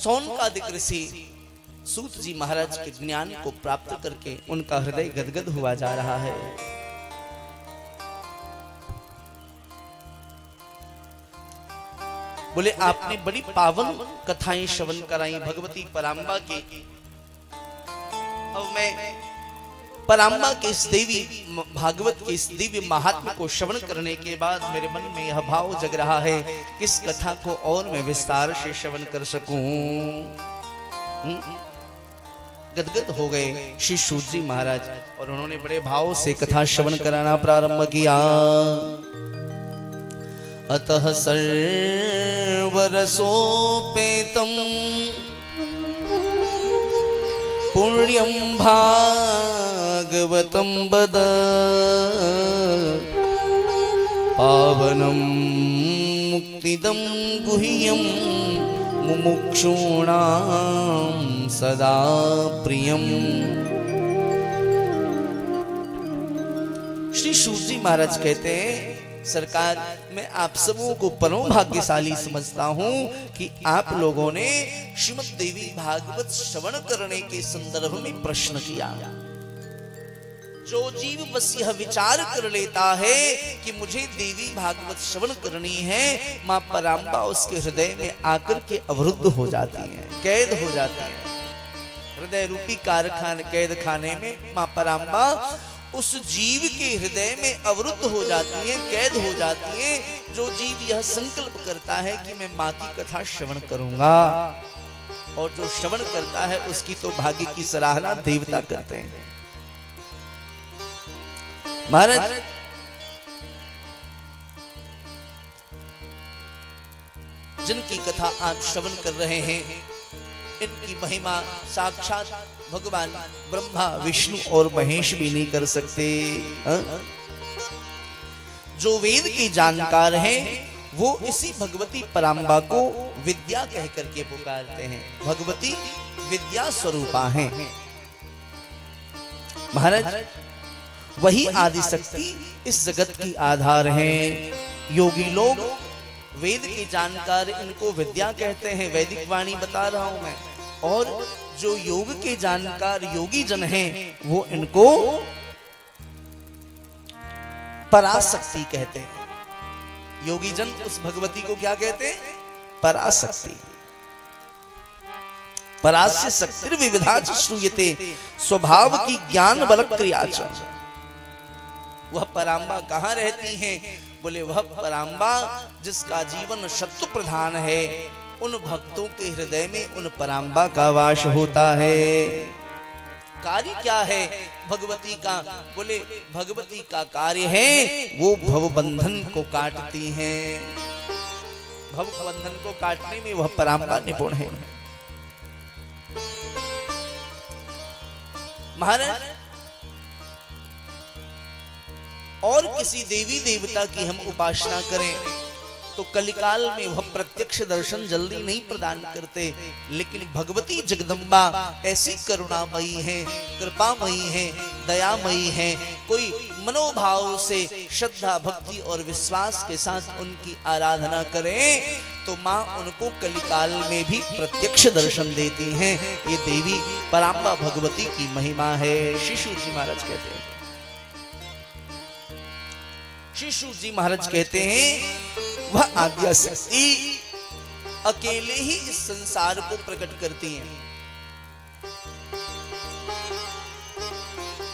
सौनकादिक ऋषि सूत जी महाराज के ज्ञान को प्राप्त करके उनका हृदय गदगद हुआ जा रहा है। बोले आपने बड़ी पावन कथाएं श्रवण कराई भगवती पराम्बा की। अब मैं पराम्बा के इस देवी भागवत के इस दिव्य महात्म्य को श्रवण करने के बाद मेरे मन में यह भाव जग रहा है, इस कथा को और मैं विस्तार से श्रवण कर सकूं। गदगद हो गए श्री सूत जी महाराज और उन्होंने बड़े भाव से कथा श्रवण कराना प्रारंभ किया। अतः सर्वरसोपेतम् पुण्यं भागवतं वद पावनं मुक्तिदं गुह्यं मुमुक्षूणां सदा प्रियम्। श्री सूत जी महाराज कहते हैं, सरकार मैं आप सबों को परम भाग्यशाली समझता हूं कि आप लोगों ने श्रीमद् देवी भागवत श्रवण करने के संदर्भ में प्रश्न किया। जो जीव बस यह विचार कर लेता है कि मुझे देवी भागवत श्रवण करनी है, मां पराम्बा उसके हृदय में आकर के अवरुद्ध हो जाती है, कैद हो जाती है। हृदय रूपी कारखाने कैद खाने में मां पराम्बा उस जीव के हृदय में अवरुद्ध हो जाती है, कैद हो जाती है। जो जीव यह संकल्प करता है कि मैं मां की कथा श्रवण करूंगा, और जो श्रवण करता है उसकी तो भाग्य की सराहना देवता करते हैं। महाराज जिनकी कथा आप श्रवण कर रहे हैं, इनकी महिमा साक्षात भगवान ब्रह्मा विष्णु और महेश भी नहीं कर सकते। जो वेद के जानकार हैं वो इसी भगवती पराम्बा को विद्या कह करके पुकारते हैं। भगवती विद्या स्वरूपा हैं। महाराज वही आदि शक्ति इस जगत की आधार हैं। योगी लोग वेद के जानकार इनको विद्या कहते हैं, वैदिक वाणी बता रहा हूं मैं। और जो योग के जानकार योगी जन हैं वो इनको पराशक्ति कहते हैं। योगी जन उस भगवती को क्या कहते हैं? पराशक्ति। परास्य शक्तिर विविधा श्रूयते स्वभाव की ज्ञान बल क्रिया। वह पराम्बा कहाँ रहती हैं? बोले वह पराम्बा जिसका जीवन सत्व प्रधान है, उन भक्तों के हृदय में उन पराम्बा का वास होता है। कार्य क्या है भगवती का? बोले भगवती का कार्य है वो भव बंधन को काटती हैं। भव बंधन को काटने में वह पराम्बा निपुण है। महाराज और किसी देवी देवता की हम उपासना करें तो कलिकाल में वह प्रत्यक्ष दर्शन जल्दी नहीं प्रदान करते, लेकिन भगवती जगदम्बा ऐसी करुणामयी है, कृपामयी है, दयामयी है। कोई मनोभाव से श्रद्धा भक्ति और विश्वास के साथ उनकी आराधना करें तो माँ उनको कलिकाल में भी प्रत्यक्ष दर्शन देती हैं। ये देवी पराम्बा भगवती की महिमा है। श्री सूत जी महाराज कहते हैं, श्री सूत जी महाराज कहते हैं वह आद्या शक्ति अकेले ही इस संसार को प्रकट करती हैं।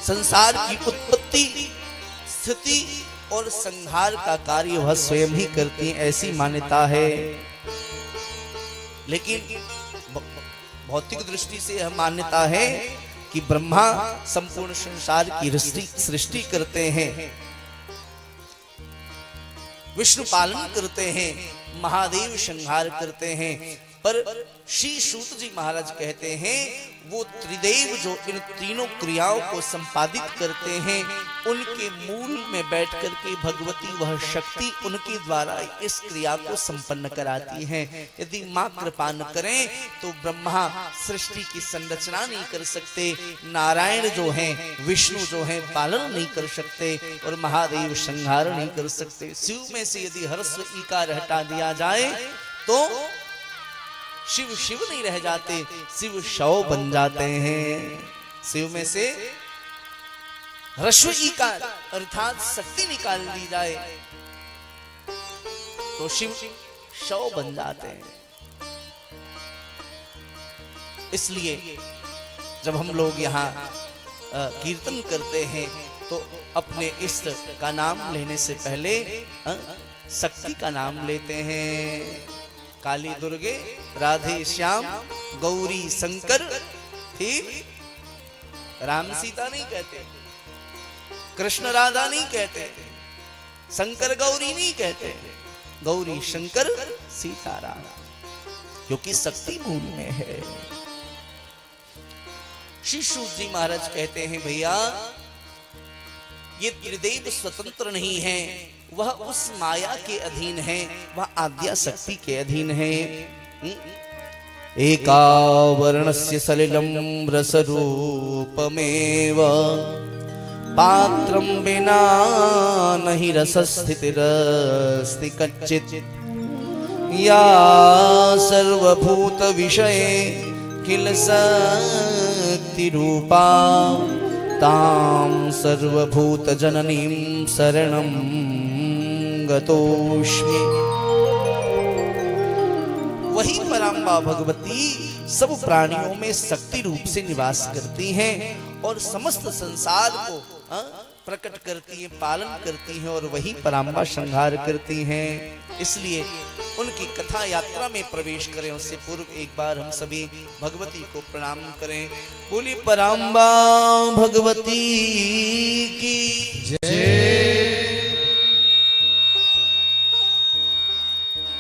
संसार की उत्पत्ति, स्थिति और संहार का कार्य वह स्वयं ही करती हैं, ऐसी मान्यता है। लेकिन भौतिक दृष्टि से यह मान्यता है कि ब्रह्मा संपूर्ण संसार की सृष्टि करते हैं, विष्णु पालन करते हैं, महादेव संहार करते हैं। पर श्री सूत जी महाराज कहते हैं वो त्रिदेव जो इन तीनों क्रियाओं को संपादित करते हैं, उनके मूल में बैठ करके भगवती वह शक्ति उनके द्वारा इस क्रिया को संपन्न कराती हैं। यदि मां कृपा न करें तो ब्रह्मा सृष्टि की संरचना नहीं कर सकते, नारायण जो हैं विष्णु जो हैं पालन नहीं कर सकते, और महादेव संहार नहीं कर सकते। शिव में से यदि हर्स्व ईकार हटा दिया जाए तो शिव शिव नहीं रह जाते, शिव शव बन जाते हैं। शिव में से ह्रस्व ईकार अर्थात शक्ति निकाल दी जाए तो शिव शव बन जाते हैं। इसलिए जब हम लोग यहाँ कीर्तन करते हैं तो अपने इष्ट का नाम लेने से पहले शक्ति का नाम लेते हैं। काली दुर्गे, राधे श्याम, गौरी शंकर, ठीक? राम सीता नहीं कहते, कृष्ण राधा नहीं कहते, शंकर गौरी नहीं कहते, गौरी शंकर सीताराम, क्योंकि शक्ति मूल में है। श्री सूत जी महाराज कहते हैं भैया ये त्रिदेव स्वतंत्र नहीं है, वह उस माया के अधीन है, वह आद्या शक्ति के अधीन है। एकावरणस्य सलिलं रसरूपमेव पात्रं विना नहि रसस्थितिरस्ति कच्चित् या सर्वभूत विषये किल शक्ति रूपा तां सर्वभूत जननीं शरणं गतोऽस्मि। वही पराम्बा भगवती सब प्राणियों में शक्ति रूप से निवास करती हैं और समस्त संसार को प्रकट करती है, पालन करती हैं, और वही पराम्बा संहार करती हैं। इसलिए उनकी कथा यात्रा में प्रवेश करें उससे पूर्व एक बार हम सभी भगवती को प्रणाम करें। बोली पराम्बा भगवती की जय।